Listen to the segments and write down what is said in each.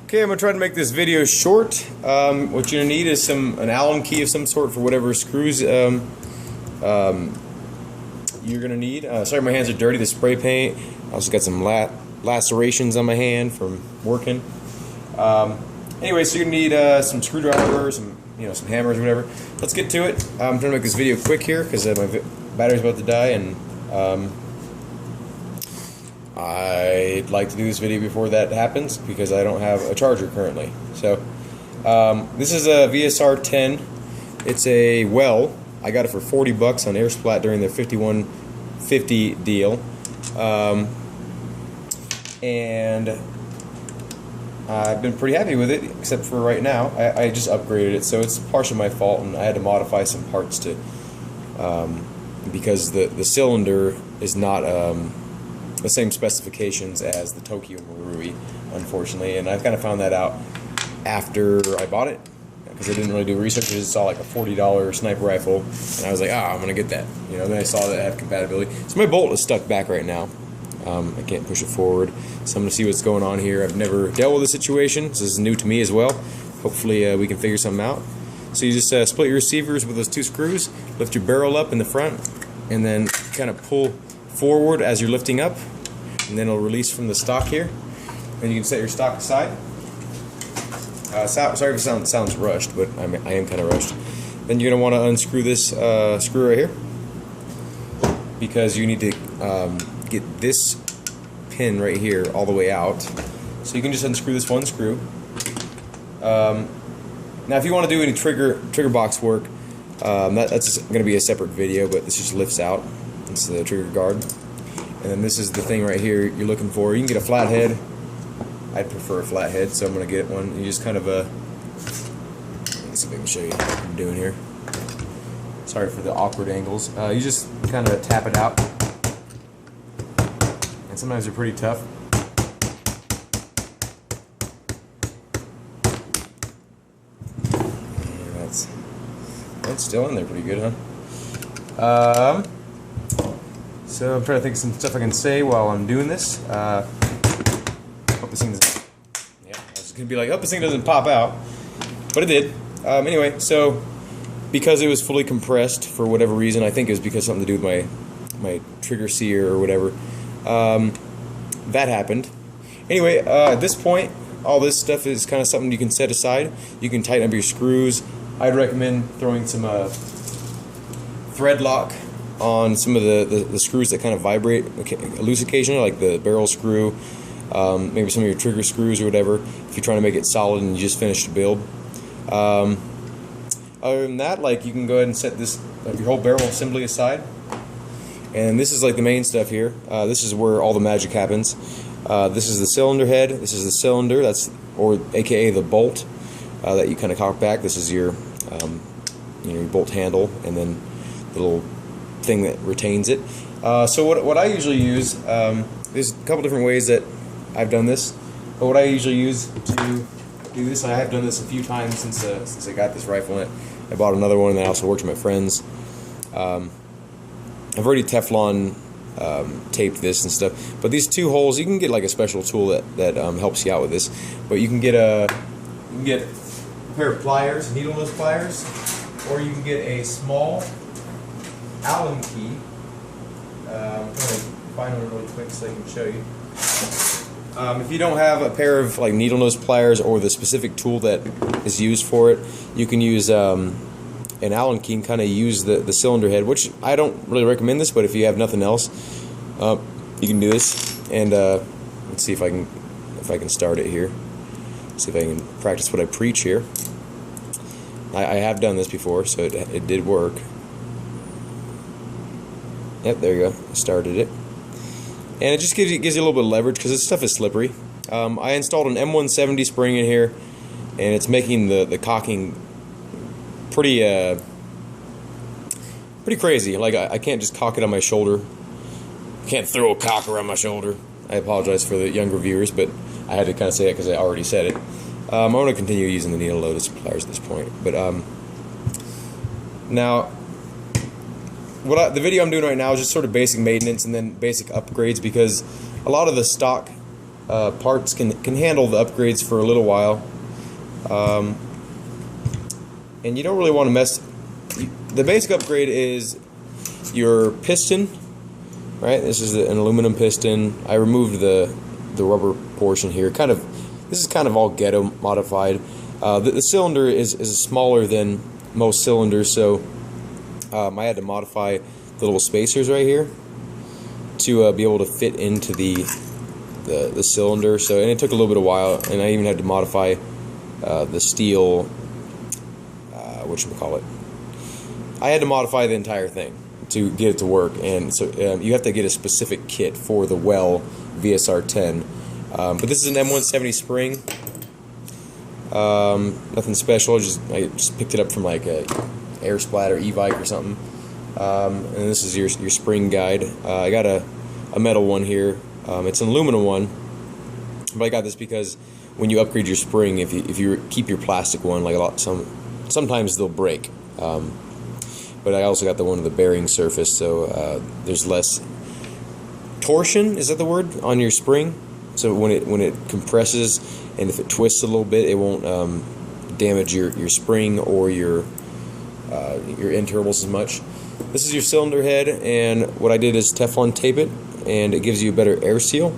Okay, I'm going to try to make this video short. What you're going to need is an Allen key of some sort for whatever screws you're going to need. Sorry, my hands are dirty. The spray paint. I also got some lacerations on my hand from working. Anyway, so you're going to need some screwdrivers, some hammers or whatever. Let's get to it. I'm trying to make this video quick here because my battery's about to die, and I'd like to do this video before that happens because I don't have a charger currently. So this is a VSR-10. It's a well. I got it for 40 bucks on Airsplat during their 5150 deal, and I've been pretty happy with it, except for right now. I just upgraded it, so it's partially my fault, and I had to modify some parts to because the cylinder is not the same specifications as the Tokyo Marui, unfortunately, and I kind of found that out after I bought it because I didn't really do research. I just saw like a $40 sniper rifle, and I was like, I'm gonna get that. Then I saw that it had compatibility. So my bolt is stuck back right now. I can't push it forward, so I'm gonna see what's going on here. I've never dealt with this situation, so this is new to me as well. Hopefully we can figure something out. So you just split your receivers with those two screws, lift your barrel up in the front, and then kind of pull forward as you're lifting up, and then it'll release from the stock here. And you can set your stock aside. Sorry if it sounds rushed, but I am kind of rushed. Then you're going to want to unscrew this screw right here, because you need to get this pin right here all the way out. So you can just unscrew this one screw. Now if you want to do any trigger box work, that's going to be a separate video, but this just lifts out. It's the trigger guard. And then this is the thing right here you're looking for. You can get a flathead. I'd prefer a flathead, so I'm going to get one. You just kind of let's see if I can show you what I'm doing here. Sorry for the awkward angles. You just kind of tap it out. And sometimes they're pretty tough. And that's still in there pretty good, huh? So I'm trying to think of some stuff I can say while I'm doing this. Hope this thing doesn't. Yeah, I was gonna be like, hope this thing doesn't pop out, but it did. Anyway, so because it was fully compressed for whatever reason, I think it was because something to do with my trigger sear or whatever. That happened. Anyway, at this point, all this stuff is kind of something you can set aside. You can tighten up your screws. I'd recommend throwing some thread lock on some of the screws that kind of vibrate loose occasionally, like the barrel screw, maybe some of your trigger screws or whatever, if you're trying to make it solid and you just finished the build. Other than that, you can go ahead and set this your whole barrel assembly aside. And this is like the main stuff here. This is where all the magic happens. This is the cylinder head. This is the cylinder, or aka the bolt that you kind of cock back. This is your your bolt handle, and then the little thing that retains it. So what I usually use, there's a couple different ways that I've done this, but what I usually use to do this, I have done this a few times since I got this rifle. I bought another one, and I also worked with my friends. I've already Teflon taped this and stuff, but these two holes, you can get like a special tool that helps you out with this, but you can get a pair of pliers, needle nose pliers, or you can get a small Allen key. I'm trying to find one really quick so I can show you. If you don't have a pair of needle nose pliers or the specific tool that is used for it, you can use an Allen key and kind of use the cylinder head, which I don't really recommend this, but if you have nothing else, you can do this. And let's see if I can start it here. See if I can practice what I preach here. I have done this before, so it did work. Yep, there you go. I started it. And it just gives you a little bit of leverage because this stuff is slippery. I installed an M170 spring in here, and it's making the cocking pretty crazy. I can't just cock it on my shoulder. I can't throw a cocker on my shoulder. I apologize for the younger viewers, but I had to kind of say it because I already said it. I'm going to continue using the needle nose pliers at this point. But now, the video I'm doing right now is just sort of basic maintenance and then basic upgrades, because a lot of the stock parts can handle the upgrades for a little while, and you don't really want to mess. The basic upgrade is your piston, right? This is an aluminum piston. I removed the rubber portion here. This is kind of all ghetto modified. The cylinder is smaller than most cylinders, so I had to modify the little spacers right here to be able to fit into the cylinder. So, and it took a little bit of while, and I even had to modify the steel. Whatchamacallit? I had to modify the entire thing to get it to work, and so you have to get a specific kit for the Well VSR-10. But this is an M170 spring. Nothing special. I just picked it up from like a Airsplat or e-bike or something. And this is your spring guide. I got a metal one here. It's an aluminum one, but I got this because when you upgrade your spring, if you keep your plastic one, like sometimes they'll break. But I also got the one with the bearing surface, so there's less torsion. Is that the word on your spring? So when it compresses and if it twists a little bit, it won't damage your spring or your internals as much. This is your cylinder head, and what I did is Teflon tape it, and it gives you a better air seal.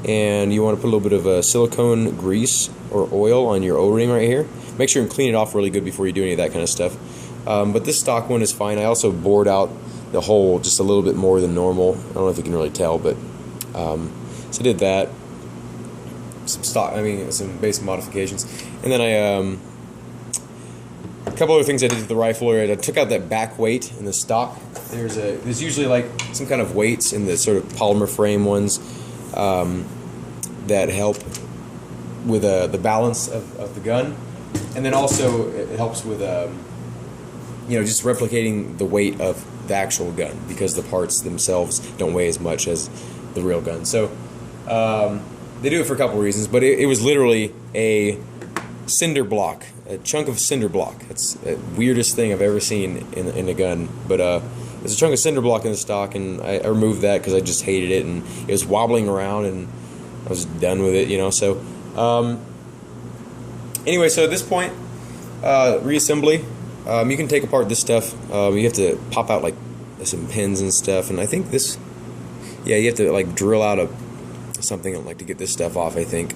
And you want to put a little bit of silicone grease or oil on your O-ring right here. Make sure and clean it off really good before you do any of that kind of stuff. But this stock one is fine. I also bored out the hole just a little bit more than normal. I don't know if you can really tell, but so I did that. Some basic modifications, and then a couple other things I did to the rifle. I took out that back weight in the stock. There's usually like some kind of weights in the sort of polymer frame ones that help with the balance of the gun, and then also it helps with just replicating the weight of the actual gun, because the parts themselves don't weigh as much as the real gun. So they do it for a couple reasons, but it was literally a cinder block, a chunk of cinder block. It's the weirdest thing I've ever seen in a gun, but there's a chunk of cinder block in the stock, and I removed that because I just hated it, and it was wobbling around, and I was done with it, So anyway, so at this point, reassembly. You can take apart this stuff. You have to pop out like some pins and stuff, and I think this, you have to like drill out something like to get this stuff off. I think,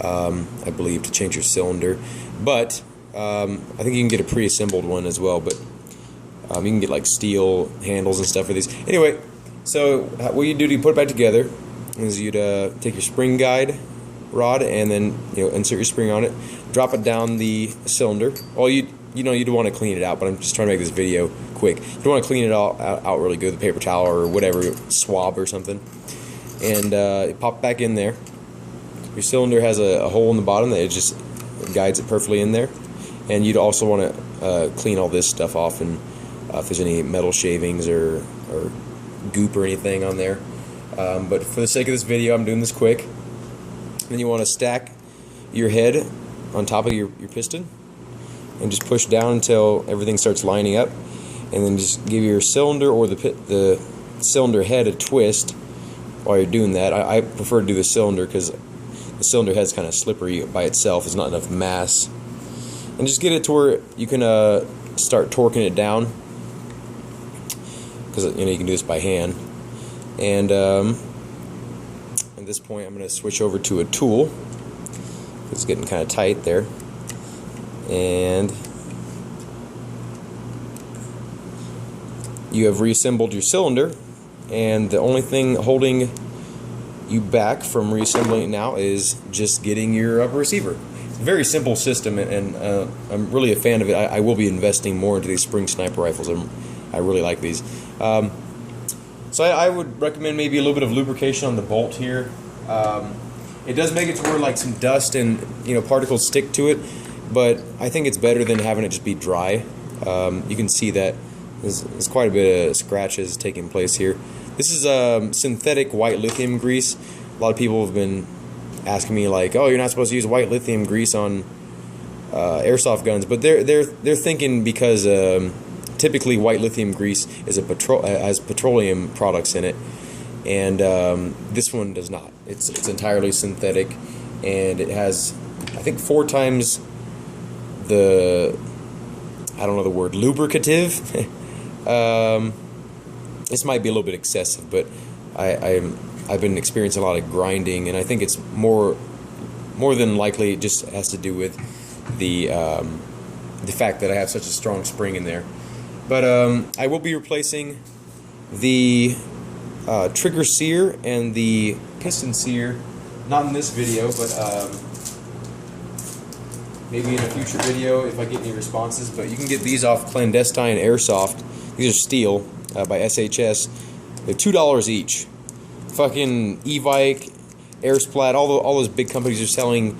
I believe, to change your cylinder, but I think you can get a pre-assembled one as well. But you can get like steel handles and stuff for these. Anyway, so what you do to put it back together is you'd take your spring guide rod and then insert your spring on it, drop it down the cylinder. Well, you'd want to clean it out, but I'm just trying to make this video quick. You want to clean it all out really good with a paper towel or whatever, swab or something, and pop back in there. Your cylinder has a hole in the bottom that it just guides it perfectly in there, and you'd also want to clean all this stuff off, and if there's any metal shavings or goop or anything on there. But for the sake of this video, I'm doing this quick. Then you want to stack your head on top of your piston, and just push down until everything starts lining up, and then just give your cylinder or the cylinder head a twist while you're doing that. I prefer to do the cylinder because the cylinder head's kind of slippery by itself. There's not enough mass, and just get it to where you can start torquing it down, because you can do this by hand. And at this point, I'm going to switch over to a tool. It's getting kind of tight there. And you have reassembled your cylinder, and the only thing holding you back from reassembling it now is just getting your upper receiver. It's a very simple system, and I'm really a fan of it. I will be investing more into these spring sniper rifles. I really like these. So I would recommend maybe a little bit of lubrication on the bolt here. It does make it to where like some dust and particles stick to it, but I think it's better than having it just be dry. You can see that there's quite a bit of scratches taking place here. This is synthetic white lithium grease. A lot of people have been asking me like, "Oh, you're not supposed to use white lithium grease on airsoft guns," but they're thinking because typically white lithium grease is has petroleum products in it, and this one does not. It's entirely synthetic, and it has, I think, 4 times the, I don't know the word, lubricative. This might be a little bit excessive, but I've been experiencing a lot of grinding, and I think it's more than likely it just has to do with the fact that I have such a strong spring in there. But I will be replacing the trigger sear and the piston sear, not in this video, but maybe in a future video if I get any responses. But you can get these off Clandestine Airsoft. These are steel by SHS. They're $2 each. Fucking Evike, Airsplat, all those big companies are selling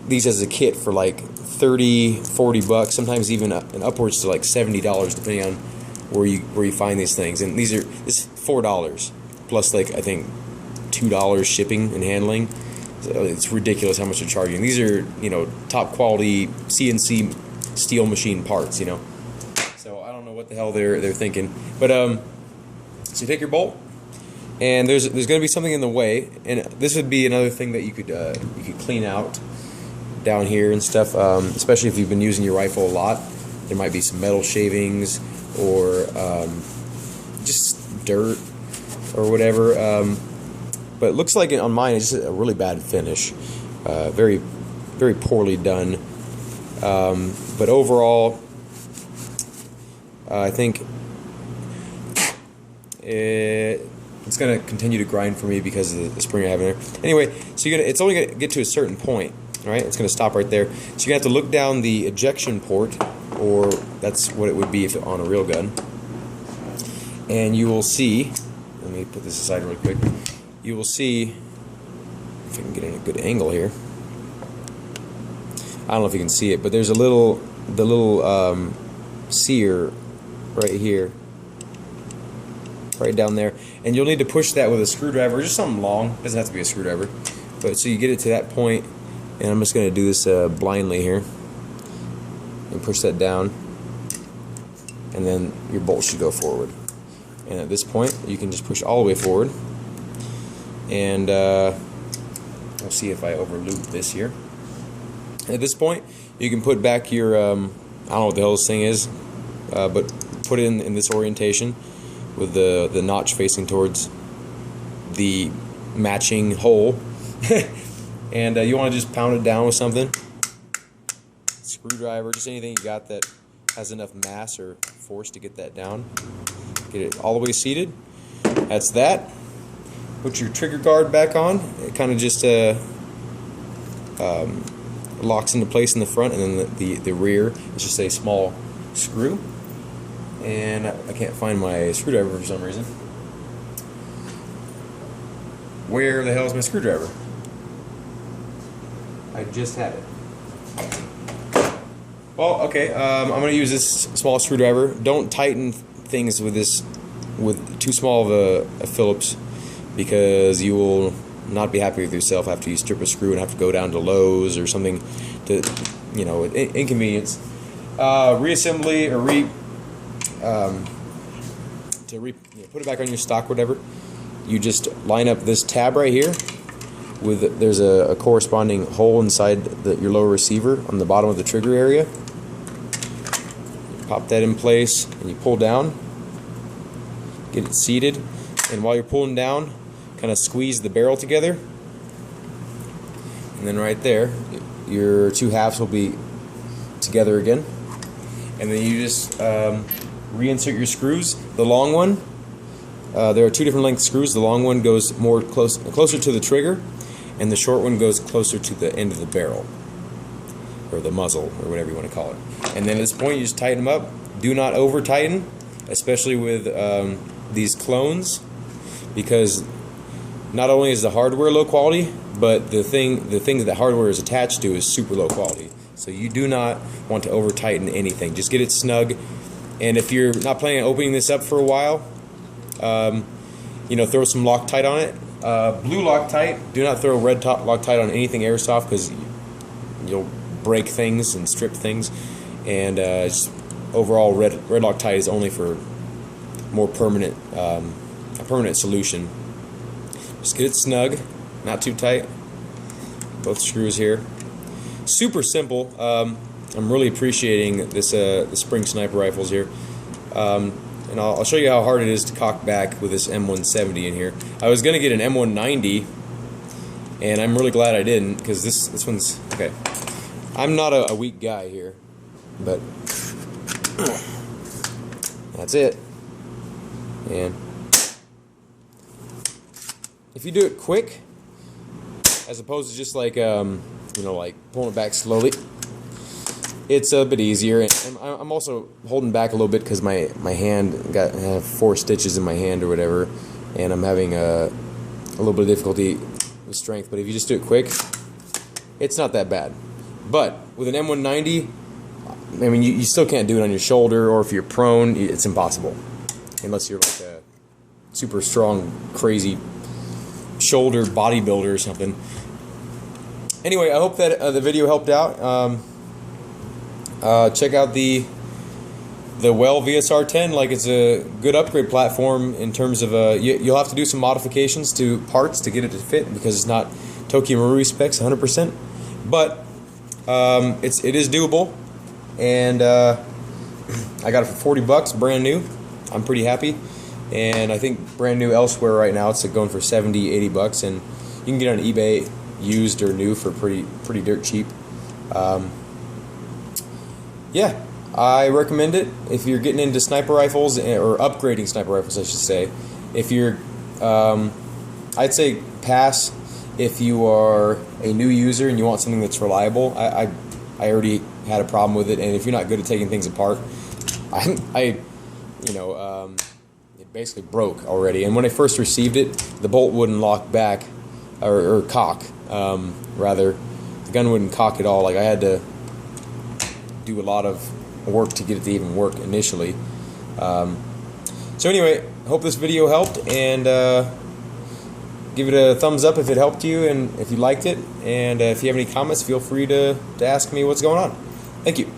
these as a kit for like $30-40, sometimes even upwards to like $70, depending on where you find these things. And this is $4 plus, like, I think $2 shipping and handling. So it's ridiculous how much they're charging. These are, you know, top quality CNC steel machine parts, you know. So I don't know what the hell they're thinking. But so you take your bolt, and there's going to be something in the way, and this would be another thing that you could clean out down here and stuff, especially if you've been using your rifle a lot. There might be some metal shavings or just dirt or whatever. But it looks like on mine it's just a really bad finish, very, very poorly done. But overall, I think it's going to continue to grind for me because of the spring I have in there. Anyway, so it's only going to get to a certain point. All right, it's going to stop right there. So you're going to have to look down the ejection port, or that's what it would be if on a real gun. And you will see, let me put this aside real quick. You will see, if I can get in a good angle here. I don't know if you can see it, but there's the little sear right here, right down there. And you'll need to push that with a screwdriver, or just something long. It doesn't have to be a screwdriver. But so you get it to that point. And I'm just going to do this blindly here and push that down, and then your bolt should go forward. And at this point you can just push all the way forward, and I'll see if I overloop this here. At this point you can put back your I don't know what the hell this thing is, but put it in this orientation with the notch facing towards the matching hole. And you want to just pound it down with something, screwdriver, just anything you got that has enough mass or force to get that down. Get it all the way seated. That's that. Put your trigger guard back on. It kind of just locks into place in the front, and then the rear is just a small screw. And I can't find my screwdriver for some reason. Where the hell is my screwdriver? I just had it. Well, okay, I'm going to use this small screwdriver. Don't tighten things with this with too small of a Phillips, because you will not be happy with yourself after you strip a screw and have to go down to Lowe's or something to, you know, inconvenience. Reassembly or put it back on your stock, whatever. You just line up this tab right here. There's a corresponding hole inside your lower receiver on the bottom of the trigger area. You pop that in place and you pull down, get it seated, and while you're pulling down, kind of squeeze the barrel together, and then right there your two halves will be together again. And then you just reinsert your screws. The long one, there are two different length screws. The long one goes closer to the trigger, and the short one goes closer to the end of the barrel, or the muzzle, or whatever you want to call it. And then at this point you just tighten them up. Do not over tighten, especially with these clones, because not only is the hardware low quality, but the thing that the hardware is attached to is super low quality. So you do not want to over tighten anything. Just get it snug. And if you're not planning on opening this up for a while, you know, throw some Loctite on it. Blue Loctite. Do not throw red Loctite on anything airsoft, because you'll break things and strip things. And just overall, red Loctite is only for more permanent, a permanent solution. Just get it snug, not too tight. Both screws here. Super simple. I'm really appreciating this the spring sniper rifles here. And I'll show you how hard it is to cock back with this M170 in here. I was gonna get an M190, and I'm really glad I didn't, because this one's okay. I'm not a weak guy here, but that's it. And if you do it quick, as opposed to just like you know, like pulling it back slowly, it's a bit easier. And I'm also holding back a little bit because my hand I have 4 stitches in my hand or whatever, and I'm having a little bit of difficulty with strength. But if you just do it quick, it's not that bad. But with an M190, I mean, you still can't do it on your shoulder, or if you're prone, it's impossible. Unless you're like a super strong, crazy shoulder bodybuilder or something. Anyway, I hope that the video helped out. Check out the Well VSR-10. Like, it's a good upgrade platform in terms of you'll have to do some modifications to parts to get it to fit, because it's not Tokyo Marui specs 100%. But it is doable, and I got it for 40 bucks, brand new. I'm pretty happy, and I think brand new elsewhere right now it's going for 70, 80 bucks, and you can get it on eBay used or new for pretty dirt cheap. Yeah, I recommend it if you're getting into sniper rifles, or upgrading sniper rifles, I should say. If you're, I'd say pass if you are a new user and you want something that's reliable. I already had a problem with it, and if you're not good at taking things apart, it basically broke already. And when I first received it, the bolt wouldn't lock back, or cock, rather. The gun wouldn't cock at all. Like, I had to do a lot of work to get it to even work initially. So anyway, hope this video helped, and give it a thumbs up if it helped you and if you liked it. And if you have any comments, feel free to ask me what's going on. Thank you.